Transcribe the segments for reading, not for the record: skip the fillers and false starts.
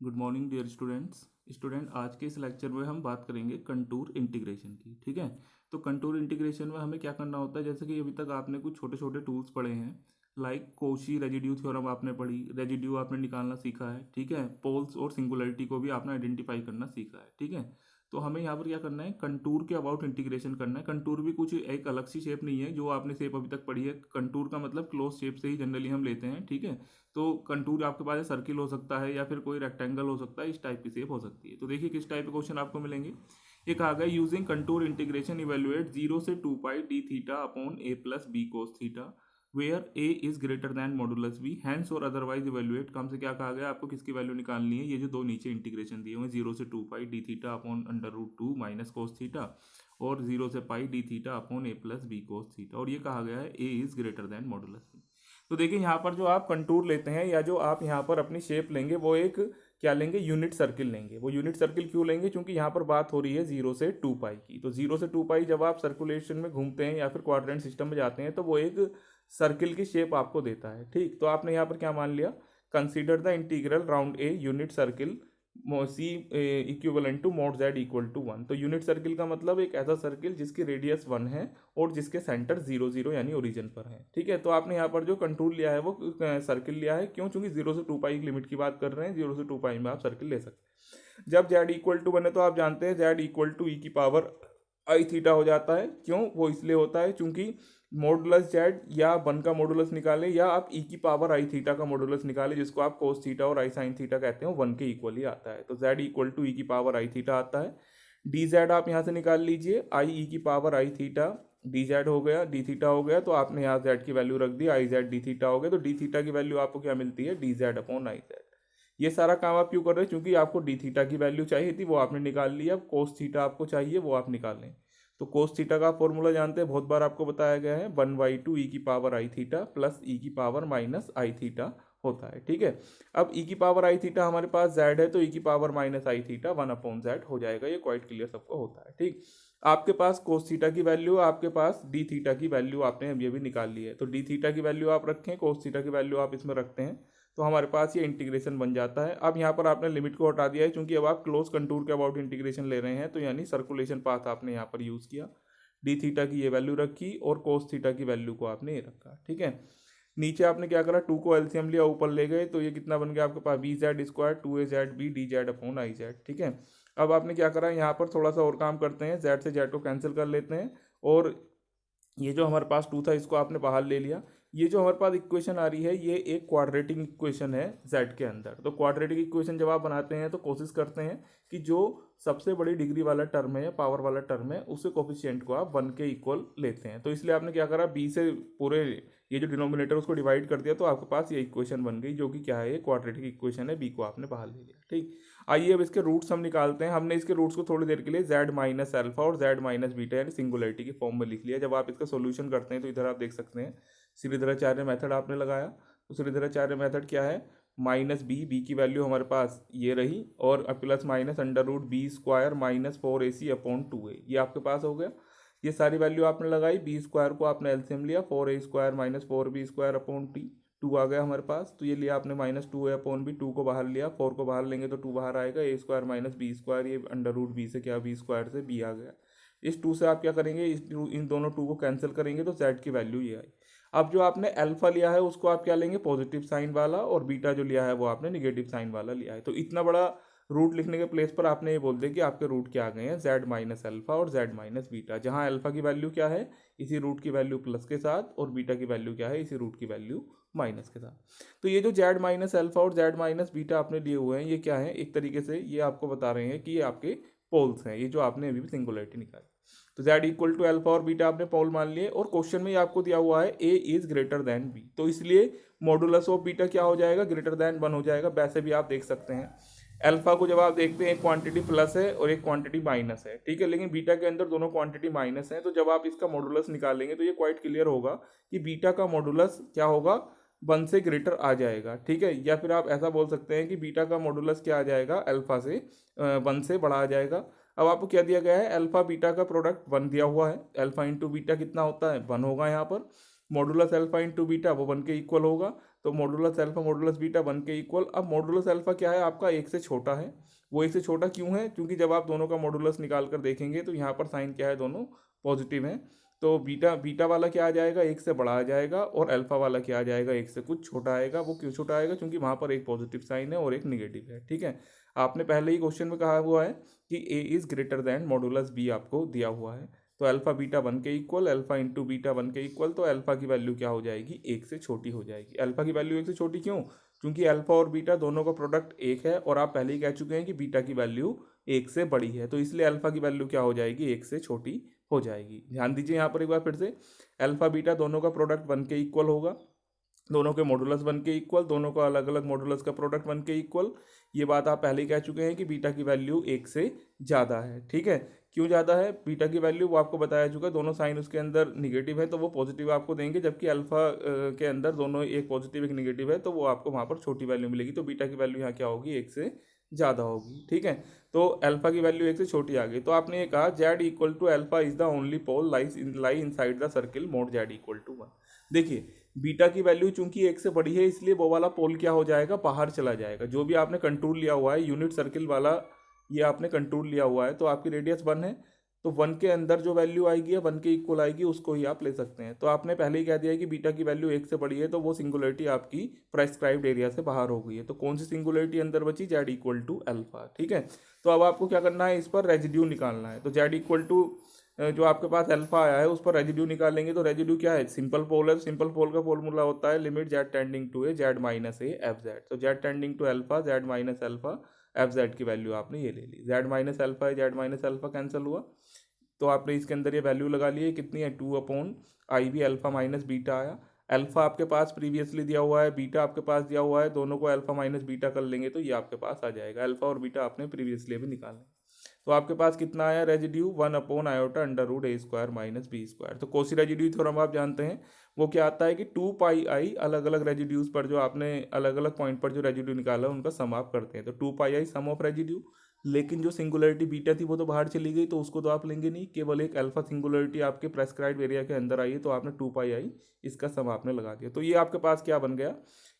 Good morning dear student आज के इस लेक्चर में हम बात करेंगे कंटूर इंटीग्रेशन की। ठीक है, तो कंटूर इंटीग्रेशन में हमें क्या करना होता है, जैसे कि अभी तक आपने कुछ छोटे छोटे टूल्स पढ़े हैं, लाइक कोशी रेजिड्यू थ्योरम आपने पढ़ी, रेजिड्यू आपने निकालना सीखा है। ठीक है, पोल्स और सिंगुलरिटी को भी आपने आइडेंटिफाई करना सीखा है। ठीक है, तो हमें यहाँ पर क्या करना है, कंटूर के अबाउट इंटीग्रेशन करना है। कंटूर भी कुछ एक अलग सी शेप नहीं है जो आपने शेप अभी तक पढ़ी है। कंटूर का मतलब क्लोज शेप से ही जनरली हम लेते हैं। ठीक है, तो कंटूर आपके पास सर्किल हो सकता है या फिर कोई रेक्टेंगल हो सकता है, इस टाइप की शेप हो सकती है। तो देखिए किस टाइप के क्वेश्चन आपको मिलेंगे। ये कहा गया यूजिंग कंटूर इंटीग्रेशन इवेल्युएट 0 से 2 pi d theta upon a plus b cos theta where a is greater than modulus b hence और अदरवाइज इवेल्युएट। कम से क्या कहा गया, आपको किसकी वैल्यू निकालनी है, ये जो दो नीचे इंटीग्रेशन दिए हुए 0 से 2 pi d theta upon under root 2 minus cos theta और 0 से pi d theta upon a plus b cos theta, और ये कहा गया है a is greater than modulus b. तो देखिए यहाँ पर जो आप कंटूर लेते हैं या जो आप यहाँ पर अपनी शेप लेंगे वो एक क्या लेंगे, यूनिट सर्किल लेंगे। वो यूनिट सर्किल क्यों लेंगे, क्योंकि यहाँ पर बात हो रही है 0 से 2 पाई की। तो 0 से 2 पाई जब आप सर्कुलेशन में घूमते हैं या फिर क्वाड्रेंट सिस्टम में जाते हैं तो वो एक सर्किल की शेप आपको देता है। ठीक, तो आपने यहाँ पर क्या मान लिया, consider the integral round a unit circle C equivalent to mod Z equal to 1। तो यूनिट सर्किल का मतलब एक ऐसा सर्किल जिसकी रेडियस 1 है और जिसके सेंटर 0 0 यानी ओरिजिन पर है। ठीक है, तो आपने यहाँ पर जो कंटूर लिया है वो सर्किल लिया है, क्यों, क्योंकि 0 से 2 पाई की लिमिट की बात कर रहे हैं। 0 से 2 पाई में आप सर्किल ले सकते हैं। जब जेड इक्वल टू बने तो आप जानते हैं जेड इक्वल टू ई की पावर आई थीटा हो जाता है। क्यों, वो इसलिए होता है क्योंकि मॉडुलस जेड या 1 का मॉडुलस निकाले या आप ई की पावर आई थीटा का मॉडुलस निकाले, जिसको आप कोस थीटा और आई साइन थीटा कहते हैं, 1 के इक्वल ही आता है। तो जेड इक्वल टू ई की पावर आई थीटा आता है। डी जेड आप यहाँ से निकाल लीजिए, आई ई की पावर आई थीटा, डी जेड हो गया, डी थीटा हो गया, तो आपने यहाँ जेड की वैल्यू रख दी, आई जेड डी थीटा हो गया। तो डी थीटा की वैल्यू आपको क्या मिलती है, D z upon i Z. ये सारा काम आप क्यों कर रहे हैं, क्योंकि आपको डी थीटा की वैल्यू चाहिए थी, वो आपने निकाल लिया। अब कोस थीटा आपको चाहिए, वो आप निकाल लें। तो कोस थीटा का फॉर्मूला जानते हैं, बहुत बार आपको बताया गया है, 1/2 ई की पावर आई थीटा प्लस ई की पावर माइनस आई थीटा होता है। ठीक है, अब ई की पावर आई थीटा हमारे पास जेड है, तो ई की पावर माइनस आई थीटा 1 अपॉन जेड हो जाएगा। ये क्वाइट क्लियर सबको होता है। ठीक, आपके पास कोस थीटा की वैल्यू, आपके पास डी थीटा की वैल्यू आपने अभी अभी निकाल ली है। तो डी थीटा की वैल्यू आप रखें, कोस थीटा की वैल्यू आप इसमें रखते हैं, तो हमारे पास ये इंटीग्रेशन बन जाता है। अब यहाँ पर आपने लिमिट को हटा दिया है, क्योंकि अब आप क्लोज कंटूर के अबाउट इंटीग्रेशन ले रहे हैं, तो यानी सर्कुलेशन पाथ आपने यहाँ पर यूज़ किया। डी थीटा की ये वैल्यू रखी और कोस थीटा की वैल्यू को आपने ये रखा। ठीक है, नीचे आपने क्या करा, 2 को एलसीएम लिया, ऊपर ले गए, तो ये कितना बन गया आपके पास, b z square 2a/z/b d z upon i z. ठीक है, अब आपने क्या करा, यहाँ पर थोड़ा सा और काम करते हैं, जेड से जेड को कैंसिल कर लेते हैं, और ये जो हमारे पास 2 था इसको आपने बाहर ले लिया। ये जो हमारे पास इक्वेशन आ रही है ये एक क्वाड्रेटिक इक्वेशन है जेड के अंदर। तो क्वाड्रेटिक इक्वेशन जब आप बनाते हैं तो कोशिश करते हैं कि जो सबसे बड़ी डिग्री वाला टर्म है या पावर वाला टर्म है उसके कोफिशिएंट को आप 1 के इक्वल लेते हैं। तो इसलिए आपने क्या करा, बी से पूरे ये जो डिनोमिनेटर उसको डिवाइड कर दिया, तो आपके पास ये इक्वेशन बन गई, जो कि क्या है, ये क्वाड्रेटिक इक्वेशन है। बी को आपने बाहर ले लिया। ठीक, आइए अब इसके रूट्स हम निकालते हैं। हमने इसके रूट्स को थोड़ी देर के लिए जेड माइनस अल्फा और जेड माइनस बीटा यानी सिंगुलरिटी की फॉर्म में लिख लिया। जब आप इसका सोल्यूशन करते हैं तो इधर आप देख सकते हैं श्रीधराचार्य मेथड आपने लगाया। तो श्रीधराचार्य मेथड क्या है, माइनस बी की वैल्यू हमारे पास ये रही, और plus minus under root B square minus 4ac upon 2a, ये आपके पास हो गया। ये सारी वैल्यू आपने लगाई, बी स्क्वायर को आपने एलसीएम लिया, 4a square minus 4b square upon T, 2 आ गया हमारे पास। तो ये लिया आपने माइनस 2a अपॉन बी, 2 को बाहर लिया, 4 को बाहर लेंगे तो 2 बाहर आएगा, a square minus B square, ये अंडर रूट बी से क्या, बी स्क्वायर से b आ गया। इस 2 से आप क्या करेंगे, इन दोनों 2 को कैंसिल करेंगे तो z की वैल्यू ये आई। अब जो आपने अल्फा लिया है उसको आप क्या लेंगे, पॉजिटिव साइन वाला, और बीटा जो लिया है वो आपने निगेटिव साइन वाला लिया है। तो इतना बड़ा रूट लिखने के प्लेस पर आपने ये बोल दिया कि आपके रूट क्या आ गए हैं, जेड माइनस अल्फा और जेड माइनस बीटा, जहाँ अल्फा की वैल्यू क्या है, इसी रूट की वैल्यू प्लस के साथ, और बीटा की वैल्यू क्या है, इसी रूट की वैल्यू माइनस के साथ। तो ये जो जेड माइनस अल्फा और जेड माइनस बीटा आपने लिए हुए हैं, ये क्या है, एक तरीके से ये आपको बता रहे हैं कि ये आपके पोल्स हैं, ये जो आपने अभी भी सिंगुलरिटी निकाली। तो जेड इक्वल टू अल्फा और बीटा आपने पोल मान लिए, और क्वेश्चन में ये आपको दिया हुआ है a is greater than B, तो इसलिए मॉडुलस ऑफ बीटा क्या हो जाएगा, ग्रेटर देन 1 हो जाएगा। वैसे भी आप देख सकते हैं अल्फा को जब आप देखते हैं एक क्वांटिटी प्लस है और एक क्वांटिटी माइनस है, ठीक है, लेकिन बीटा के अंदर दोनों क्वांटिटी माइनस है। तो जब आप इसका मॉडुलस निकालेंगे तो ये क्वाइट क्लियर होगा कि बीटा का मॉडुलस क्या होगा, 1 से ग्रेटर आ जाएगा। ठीक है, या फिर आप ऐसा बोल सकते हैं कि बीटा का मॉडुलस क्या आ जाएगा, अल्फा से 1 से बड़ा आ जाएगा। अब आपको क्या दिया गया है, अल्फा बीटा का प्रोडक्ट 1 दिया हुआ है, अल्फा इंटू बीटा कितना होता है, 1 होगा यहाँ पर, मॉडुलस अल्फा इंटू बीटा वो 1 के इक्वल होगा। तो मॉडुलस अल्फा मॉडुलस बीटा 1 के इक्वल। अब मॉडुलस अल्फा क्या है आपका, 1 से छोटा है। वो 1 से छोटा क्यों है, क्योंकि जब आप दोनों का मॉडुलस निकाल कर देखेंगे तो यहाँ पर साइन क्या है, दोनों पॉजिटिव हैं। तो बीटा बीटा वाला क्या आ जाएगा, 1 से बड़ा आ जाएगा, और अल्फा वाला क्या आ जाएगा, 1 से कुछ छोटा आएगा। वो क्यों छोटा आएगा, क्योंकि वहाँ पर एक पॉजिटिव साइन है और एक निगेटिव है। ठीक है, आपने पहले ही क्वेश्चन में कहा हुआ है कि a is greater than modulus b आपको दिया हुआ है। तो अल्फा बीटा 1 के इक्वल, अल्फा इंटू बीटा 1 के इक्वल, तो अल्फा की वैल्यू क्या हो जाएगी, 1 से छोटी हो जाएगी। अल्फा की वैल्यू 1 से छोटी क्यों, क्योंकि अल्फा और बीटा दोनों का प्रोडक्ट 1 है, और आप पहले ही कह चुके हैं कि बीटा की वैल्यू 1 से बड़ी है, तो इसलिए अल्फा की वैल्यू क्या हो जाएगी, 1 से छोटी हो जाएगी। ध्यान दीजिए यहाँ पर एक बार फिर से, अल्फा बीटा दोनों का प्रोडक्ट 1 के इक्वल होगा, दोनों के मॉडुलस 1 के इक्वल, दोनों का अलग अलग मॉडुलस का प्रोडक्ट 1 के इक्वल। ये बात आप पहले ही कह चुके हैं कि बीटा की वैल्यू 1 से ज़्यादा है। ठीक है, क्यों ज़्यादा है बीटा की वैल्यू, वो आपको बताया चुका है। दोनों साइन उसके अंदर निगेटिव है तो वो पॉजिटिव आपको देंगे, जबकि अल्फा के अंदर दोनों एक पॉजिटिव एक निगेटिव है, तो वो आपको वहाँ पर छोटी वैल्यू मिलेगी। तो बीटा की वैल्यू यहाँ क्या होगी, 1 से ज़्यादा होगी। ठीक है, तो अल्फा की वैल्यू 1 से छोटी आ गई। तो आपने ये कहा Z equal to alpha is the only pole lie inside the circle mod Z equal to 1। देखिए बीटा की वैल्यू चूंकि 1 से बड़ी है, इसलिए वो वाला पोल क्या हो जाएगा, बाहर चला जाएगा। जो भी आपने कंटूर लिया हुआ है यूनिट सर्किल वाला, ये आपने कंटूर लिया हुआ है, तो आपकी रेडियस 1 है, तो 1 के अंदर जो वैल्यू आएगी या 1 के इक्वल आएगी उसको ही आप ले सकते हैं। तो आपने पहले ही कह दिया है कि बीटा की वैल्यू 1 से बड़ी है, तो वो सिंगुलरिटी आपकी प्रेस्क्राइब्ड एरिया से बाहर हो गई है। तो कौन सी सिंगुलरिटी अंदर बची, जेड इक्वल टू अल्फा। ठीक है, तो अब आपको क्या करना है, इस पर रेजिड्यू निकालना है। तो जेड इक्वल टू जो आपके पास अल्फा आया है उस पर रेजिड्यू निकालेंगे। तो रेजिड्यू क्या है, सिंपल पोल है। सिंपल पोल का फॉर्मूला होता है limit z tending to a z minus a f z. तो z tending to alpha z minus alpha f z की वैल्यू आपने ये ले ली। जेड माइनस अल्फा है, जेड माइनस अल्फा कैंसिल हुआ, तो आपने इसके अंदर ये वैल्यू लगा ली है, कितनी है 2/IB अल्फा माइनस बीटा आया। अल्फा आपके पास प्रीवियसली दिया हुआ है, बीटा आपके पास दिया हुआ है, दोनों को अल्फा माइनस बीटा कर लेंगे तो ये आपके पास आ जाएगा। अल्फा और बीटा आपने प्रीवियसली भी निकालना। तो आपके पास कितना आया रेजिड्यू, 1/आयोटा अंडर रूट ए स्क्वायर माइनस बी स्क्वायर। तो कोसी रेजिड्यू थ्योरम आप जानते हैं, वो क्या आता है कि 2πi अलग अलग रेजिड्यूज पर जो आपने अलग अलग पॉइंट पर जो रेजिड्यू निकाला उनका सम आप करते हैं। तो 2πi सम ऑफ रेजिड्यू, लेकिन जो सिंगुलरिटी बीटा थी वो तो बाहर चली गई, तो उसको तो आप लेंगे नहीं, केवल एक अल्फा सिंगुलरिटी आपके प्रेस्क्राइब्ड एरिया के अंदर आई है, तो आपने 2πi इसका सम आपने लगा दिया। तो ये आपके पास क्या बन गया,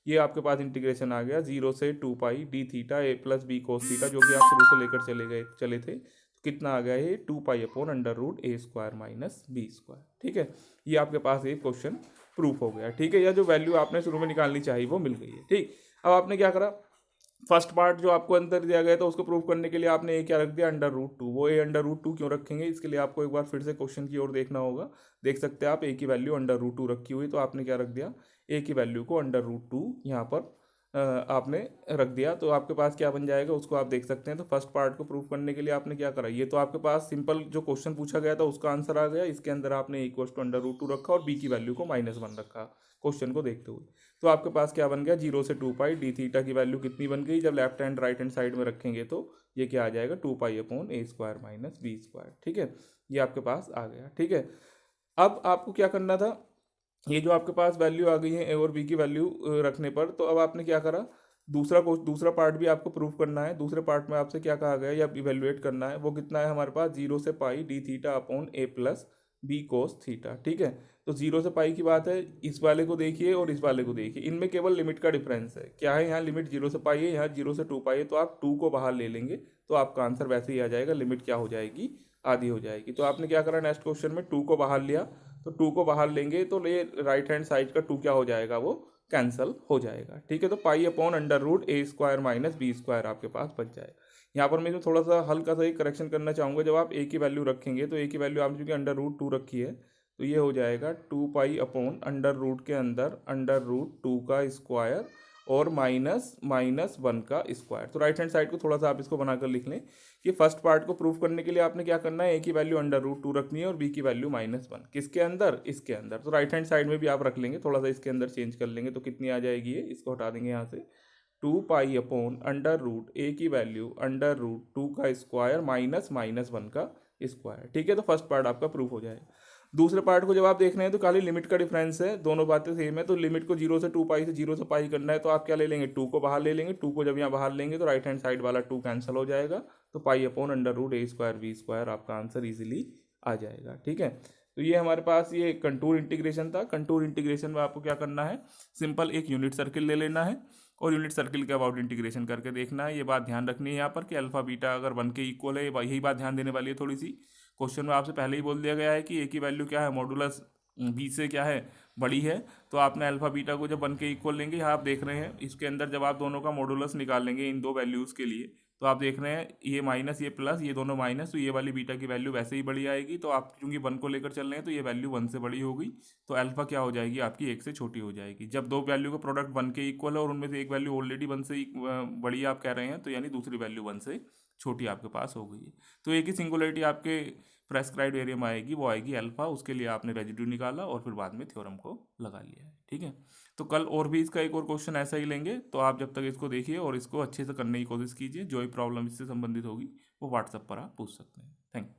ये आपके पास इंटीग्रेशन आ गया 0 से 2π डी थीटा ए प्लस बी कोस थीटा, जो कि आप शुरू से लेकर चले थे। तो कितना आ गया ये 2π/√a² माइनस बी स्क्वायर। ठीक है, ये आपके पास एक क्वेश्चन प्रूफ हो गया। ठीक है, या जो वैल्यू आपने शुरू में निकालनी चाहिए वो मिल गई है। ठीक, अब आपने क्या करा, फर्स्ट पार्ट जो आपको अंदर दिया गया था उसको प्रूव करने के लिए आपने ए क्या रख दिया, √2। वो ए √2 क्यों रखेंगे, इसके लिए आपको एक बार फिर से क्वेश्चन की ओर देखना होगा। देख सकते हैं आप ए की वैल्यू √2 रखी हुई, तो आपने क्या रख दिया, ए की वैल्यू को √2 यहाँ पर आपने रख दिया। तो आपके पास क्या बन जाएगा उसको आप देख सकते हैं। तो फर्स्ट पार्ट को प्रूव करने के लिए आपने क्या करा, ये तो आपके पास सिंपल जो क्वेश्चन पूछा गया था उसका आंसर आ गया। इसके अंदर आपने इक्वल टू √2 रखा और बी की वैल्यू को -1 रखा क्वेश्चन को देखते हुए। तो आपके पास क्या बन गया, 0 से 2π डी थीटा की वैल्यू कितनी बन गई, जब left hand right hand side में रखेंगे तो ये क्या आ जाएगा 2π/a² माइनस बी स्क्वायर। ठीक है, ये आपके पास आ गया। ठीक है, अब आपको क्या करना था, ये जो आपके पास वैल्यू आ गई है ए और बी की वैल्यू रखने पर, तो अब आपने क्या करा, दूसरा पार्ट भी आपको प्रूफ करना है। दूसरे पार्ट में आपसे क्या कहा गया या इवेल्युएट करना है, वो कितना है हमारे पास 0 से pi d theta upon a plus b cos theta. ठीक है, तो 0 से पाई की बात है, इस वाले को देखिए और इस वाले को देखिए, इनमें केवल लिमिट का डिफरेंस है। क्या है, यहाँ लिमिट 0 से पाई है, यहाँ 0 से 2π है, तो आप 2 को बाहर ले लेंगे तो आपका आंसर वैसे ही आ जाएगा, लिमिट क्या हो जाएगी, आधी हो जाएगी। तो आपने क्या करा, नेक्स्ट क्वेश्चन में 2 को बाहर लिया, तो 2 को बाहर लेंगे तो ये राइट हैंड साइड का 2 क्या हो जाएगा, वो कैंसिल हो जाएगा। ठीक है, तो π/√a² माइनस बी स्क्वायर आपके पास बच जाएगा। यहाँ पर मैं थोड़ा सा हल्का सा एक करेक्शन करना चाहूँगा, जब आप ए की वैल्यू रखेंगे तो ए की वैल्यू आपने चूंकि √2 रखी है, तो ये हो जाएगा 2π/√, के अंदर √2 का स्क्वायर और -1 का स्क्वायर। तो राइट हैंड साइड को थोड़ा सा आप इसको बनाकर लिख लें कि फर्स्ट पार्ट को प्रूफ करने के लिए आपने क्या करना है, ए की वैल्यु √2 रखनी है और बी की वैल्यू -1 किसके अंदर, इसके अंदर। तो राइट हैंड साइड में भी आप रख लेंगे, थोड़ा सा इसके अंदर चेंज कर लेंगे, तो कितनी आ जाएगी ये, इसको हटा देंगे यहाँ से, 2π/√, ए की वैल्यू √2 का स्क्वायर -1 का स्क्वायर। ठीक है, तो फर्स्ट पार्ट आपका प्रूफ हो जाएगा। दूसरे पार्ट को जब आप देख रहे हैं तो खाली लिमिट का डिफरेंस है, दोनों बातें सेम है। तो लिमिट को 0 से 2π से 0 से पाई करना है, तो आप क्या ले लेंगे, 2 को बाहर ले लेंगे। 2 को जब यहाँ बाहर लेंगे तो राइट हैंड साइड वाला 2 कैंसिल हो जाएगा, तो π/√a² v² आपका आंसर इजीली आ जाएगा। ठीक है, तो ये हमारे पास ये कंटूर इंटीग्रेशन था। कंटूर इंटीग्रेशन में आपको क्या करना है, सिंपल एक यूनिट सर्किल ले लेना है और यूनिट सर्किल के अबाउट इंटीग्रेशन करके देखना है। ये बात ध्यान रखनी है यहाँ पर कि अल्फा बीटा अगर 1 के इक्वल है, यही बात ध्यान देने वाली है थोड़ी सी। क्वेश्चन में आपसे पहले ही बोल दिया गया है कि ए की वैल्यू क्या है, मॉडुलस बी से क्या है, बड़ी है। तो आपने अल्फा बीटा को जब 1 के इक्वल लेंगे, यहाँ आप देख रहे हैं इसके अंदर जब आप दोनों का मॉडुलस निकालेंगे इन दो वैल्यूज़ के लिए, तो आप देख रहे हैं ये माइनस ये प्लस, ये दोनों माइनस, तो ये वाली बीटा की वैल्यू वैसे ही बड़ी आएगी। तो आप चूंकि 1 को लेकर चल रहे हैं तो ये वैल्यू 1 से बड़ी होगी, तो अल्फा क्या हो जाएगी आपकी 1 से छोटी हो जाएगी। जब दो वैल्यू का प्रोडक्ट 1 के इक्वल है और उनमें से एक वैल्यू ऑलरेडी 1 से बड़ी आप कह रहे हैं, तो यानी दूसरी वैल्यू 1 से छोटी आपके पास हो गई है। तो एक ही सिंगुलरिटी आपके प्रेस्क्राइब्ड एरिया में आएगी, वो आएगी अल्फा। उसके लिए आपने रेजिड्यू निकाला और फिर बाद में थ्योरम को लगा लिया है। ठीक है, तो कल और भी इसका एक और क्वेश्चन ऐसा ही लेंगे, तो आप जब तक इसको देखिए और इसको अच्छे से करने की कोशिश कीजिए। जो भी प्रॉब्लम इससे संबंधित होगी वो व्हाट्सएप पर आप पूछ सकते हैं। Thank you.